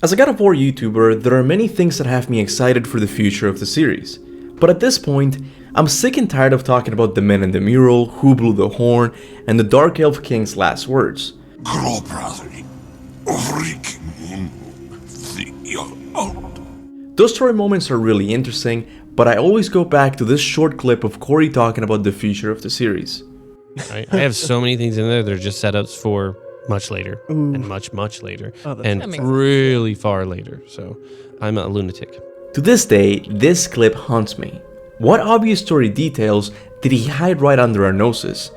As a God of War YouTuber, there are many things that have me excited for the future of the series. But at this point, I'm sick and tired of talking about the men in the mural, who blew the horn, and the Dark Elf King's last words. Those story moments are really interesting, but I always go back to this short clip of Corey talking about the future of the series. I have so many things in there that are just setups for much later and much later and really far later. So I'm a lunatic. To this day, this clip haunts me. What obvious story details did he hide right under our noses?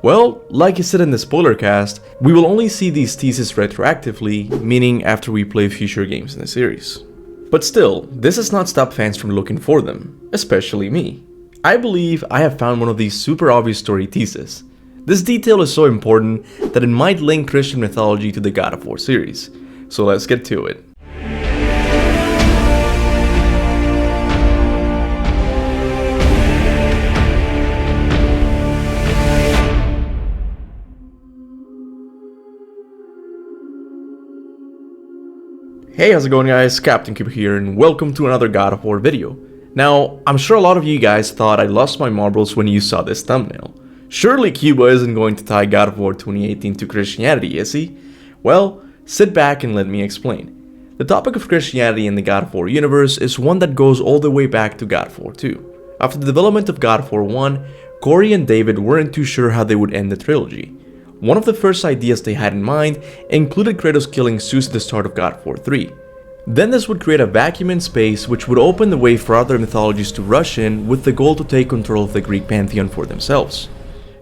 Well, like he said in the spoiler cast, we will only see these teases retroactively, meaning after we play future games in the series. But still, this has not stopped fans from looking for them, especially me. I believe I have found one of these super obvious story teases. This detail is so important that it might link Christian mythology to the God of War series. So let's get to it. Hey, how's it going guys? Captain Kuba here and welcome to another God of War video. Now, I'm sure a lot of you guys thought I lost my marbles when you saw this thumbnail. Surely Kuba isn't going to tie God of War 2018 to Christianity, is he? Well, sit back and let me explain. The topic of Christianity in the God of War universe is one that goes all the way back to God of War 2. After the development of God of War 1, Corey and David weren't too sure how they would end the trilogy. One of the first ideas they had in mind included Kratos killing Zeus at the start of God of War 3. Then this would create a vacuum in space which would open the way for other mythologies to rush in with the goal to take control of the Greek pantheon for themselves.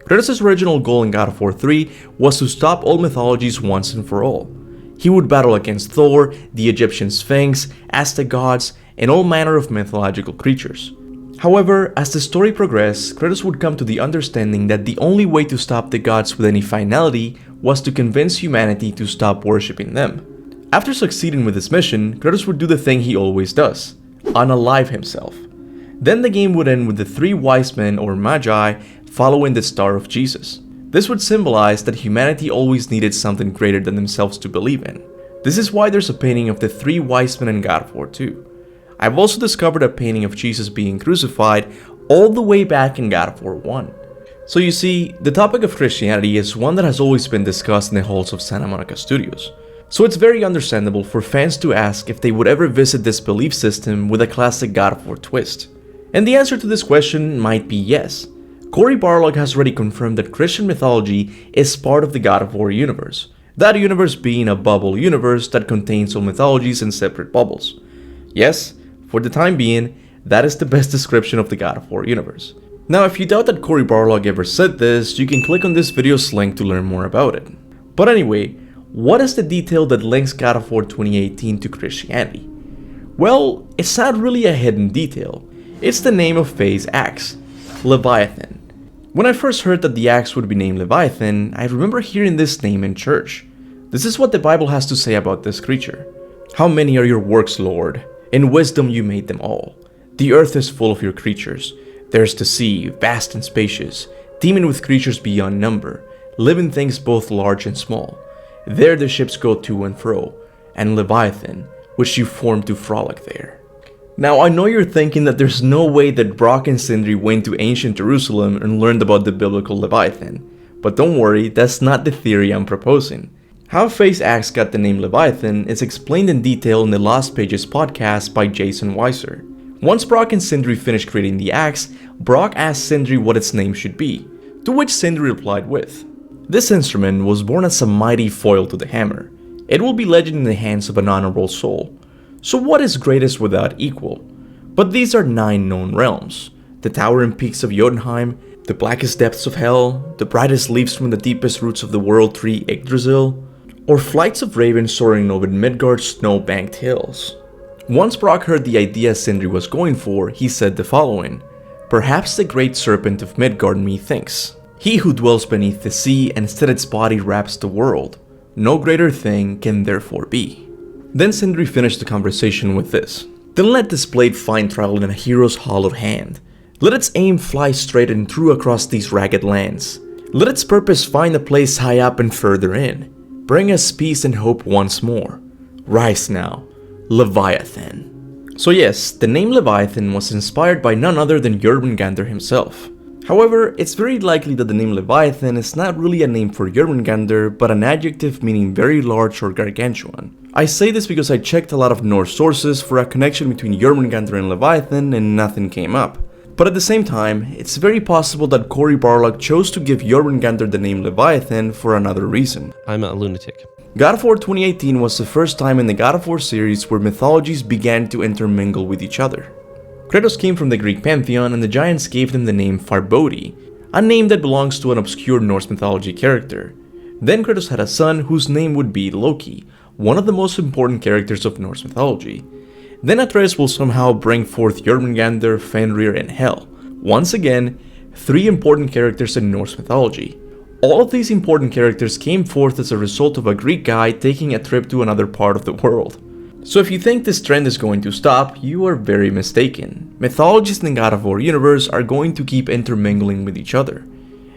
Kratos' original goal in God of War 3 was to stop all mythologies once and for all. He would battle against Thor, the Egyptian Sphinx, Aztec gods, and all manner of mythological creatures. However, as the story progressed, Kratos would come to the understanding that the only way to stop the gods with any finality was to convince humanity to stop worshipping them. After succeeding with this mission, Kratos would do the thing he always does, unalive himself. Then the game would end with the three wise men or magi following the star of Jesus. This would symbolize that humanity always needed something greater than themselves to believe in. This is why there's a painting of the three wise men in God of War 2. I've also discovered a painting of Jesus being crucified all the way back in God of War 1. So you see, the topic of Christianity is one that has always been discussed in the halls of Santa Monica Studios. So it's very understandable for fans to ask if they would ever visit this belief system with a classic God of War twist. And the answer to this question might be yes. Cory Barlog has already confirmed that Christian mythology is part of the God of War universe, that universe being a bubble universe that contains all mythologies in separate bubbles. Yes, for the time being, that is the best description of the God of War universe. Now if you doubt that Cory Barlog ever said this, you can click on this video's link to learn more about it. But anyway, what is the detail that links God of War 2018 to Christianity? Well, it's not really a hidden detail. It's the name of Faye's axe, Leviathan. When I first heard that the axe would be named Leviathan, I remember hearing this name in church. This is what the Bible has to say about this creature. How many are your works, Lord? In wisdom you made them all. The earth is full of your creatures. There's the sea, vast and spacious, teeming with creatures beyond number, living things both large and small. There the ships go to and fro, and Leviathan, which you formed to frolic there. Now I know you're thinking that there's no way that Brock and Sindri went to ancient Jerusalem and learned about the biblical Leviathan, but don't worry, that's not the theory I'm proposing. How Faye's axe got the name Leviathan is explained in detail in the Lost Pages podcast by Jason Weiser. Once Brock and Sindri finished creating the axe, Brock asked Sindri what its name should be, to which Sindri replied with, "This instrument was born as a mighty foil to the hammer. It will be legend in the hands of an honorable soul. So what is greatest without equal? But these are 9 known realms. The towering peaks of Jotunheim, the blackest depths of hell, the brightest leaves from the deepest roots of the world tree Yggdrasil, or flights of ravens soaring over Midgard's snow-banked hills." Once Brock heard the idea Sindri was going for, he said the following, "Perhaps the great serpent of Midgard methinks, he who dwells beneath the sea and instead its body wraps the world. No greater thing can therefore be." Then Sindri finished the conversation with this, "Then let this blade find trial in a hero's hollowed hand. Let its aim fly straight and true across these ragged lands. Let its purpose find a place high up and further in. Bring us peace and hope once more. Rise now, Leviathan. So yes, the name Leviathan was inspired by none other than Jormungandr himself. However, it's very likely that the name Leviathan is not really a name for Jormungandr, but an adjective meaning very large or gargantuan. I say this because I checked a lot of Norse sources for a connection between Jormungandr and Leviathan and nothing came up. But at the same time, it's very possible that Cory Barlog chose to give Jormungandr the name Leviathan for another reason. I'm a lunatic. God of War 2018 was the first time in the God of War series where mythologies began to intermingle with each other. Kratos came from the Greek pantheon and the giants gave them the name Farbodi, a name that belongs to an obscure Norse mythology character. Then Kratos had a son whose name would be Loki, one of the most important characters of Norse mythology. Then Atreus will somehow bring forth Jormungandr, Fenrir, and Hel. Once again, 3 important characters in Norse mythology. All of these important characters came forth as a result of a Greek guy taking a trip to another part of the world. So if you think this trend is going to stop, you are very mistaken. Mythologies in the God of War universe are going to keep intermingling with each other.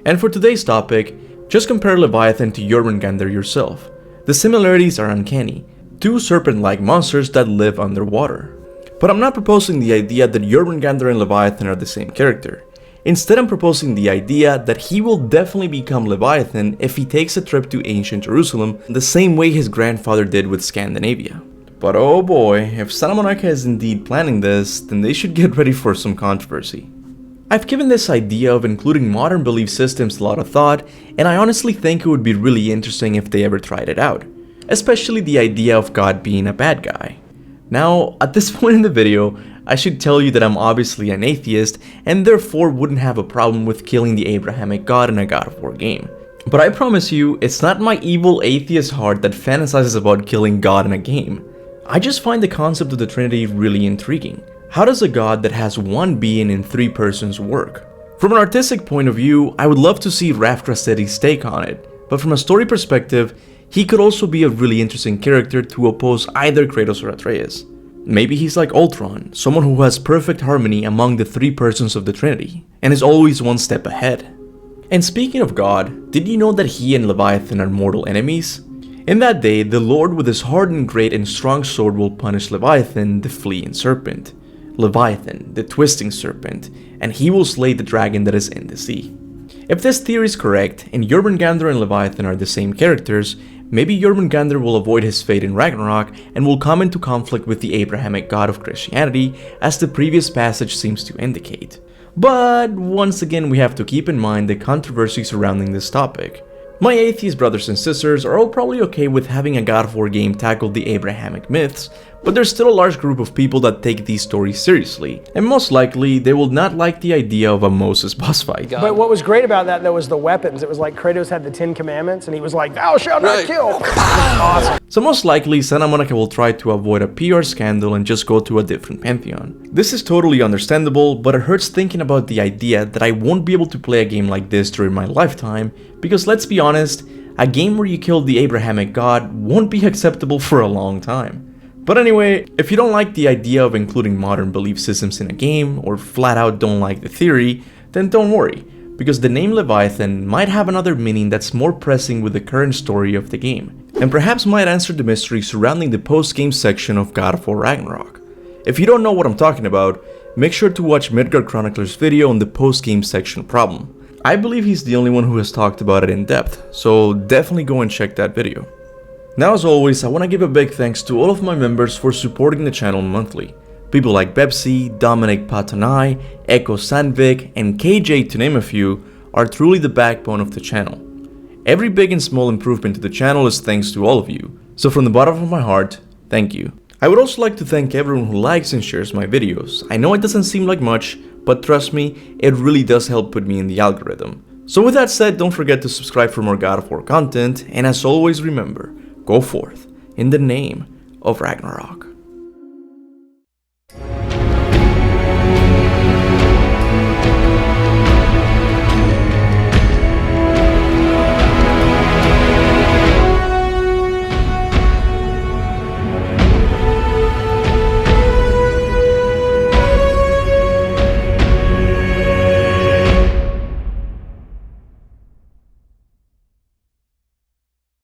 And for today's topic, just compare Leviathan to Jormungandr yourself. The similarities are uncanny, 2 serpent-like monsters that live underwater. But I'm not proposing the idea that Jormungandr and Leviathan are the same character. Instead, I'm proposing the idea that he will definitely become Leviathan if he takes a trip to ancient Jerusalem the same way his grandfather did with Scandinavia. But oh boy, if Santa Monica is indeed planning this, then they should get ready for some controversy. I've given this idea of including modern belief systems a lot of thought, and I honestly think it would be really interesting if they ever tried it out. Especially the idea of God being a bad guy. Now, at this point in the video, I should tell you that I'm obviously an atheist, and therefore wouldn't have a problem with killing the Abrahamic God in a God of War game. But I promise you, it's not my evil atheist heart that fantasizes about killing God in a game. I just find the concept of the Trinity really intriguing. How does a god that has one being in 3 persons work? From an artistic point of view, I would love to see Raf Grassetti's take on it, but from a story perspective, he could also be a really interesting character to oppose either Kratos or Atreus. Maybe he's like Ultron, someone who has perfect harmony among the 3 persons of the Trinity, and is always one step ahead. And speaking of God, did you know that he and Leviathan are mortal enemies? In that day, the Lord with his hardened great and strong sword will punish Leviathan, the fleeing serpent. Leviathan, the twisting serpent, and he will slay the dragon that is in the sea. If this theory is correct, and Jormungandr and Leviathan are the same characters, maybe Jormungandr will avoid his fate in Ragnarok and will come into conflict with the Abrahamic God of Christianity, as the previous passage seems to indicate. But once again, we have to keep in mind the controversy surrounding this topic. My atheist brothers and sisters are all probably okay with having a God of War game tackle the Abrahamic myths, but there's still a large group of people that take these stories seriously, and most likely they will not like the idea of a Moses boss fight. But what was great about that though was the weapons. It was like Kratos had the 10 commandments and he was like, "Thou shalt not kill." Awesome. So most likely Santa Monica will try to avoid a PR scandal and just go to a different pantheon. This is totally understandable, but it hurts thinking about the idea that I won't be able to play a game like this during my lifetime, because let's be honest, a game where you kill the Abrahamic God won't be acceptable for a long time. But anyway, if you don't like the idea of including modern belief systems in a game, or flat out don't like the theory, then don't worry, because the name Leviathan might have another meaning that's more pressing with the current story of the game, and perhaps might answer the mystery surrounding the post-game section of God of War Ragnarok. If you don't know what I'm talking about, make sure to watch Midgard Chronicler's video on the post-game section problem. I believe he's the only one who has talked about it in depth, so definitely go and check that video. Now, as always, I want to give a big thanks to all of my members for supporting the channel monthly. People like Bepsi, Dominic Patanai, Echo Sandvik, and KJ, to name a few, are truly the backbone of the channel. Every big and small improvement to the channel is thanks to all of you, so from the bottom of my heart, thank you. I would also like to thank everyone who likes and shares my videos. I know it doesn't seem like much, but trust me, it really does help put me in the algorithm. So with that said, don't forget to subscribe for more God of War content, and as always remember, go forth in the name of Ragnarok.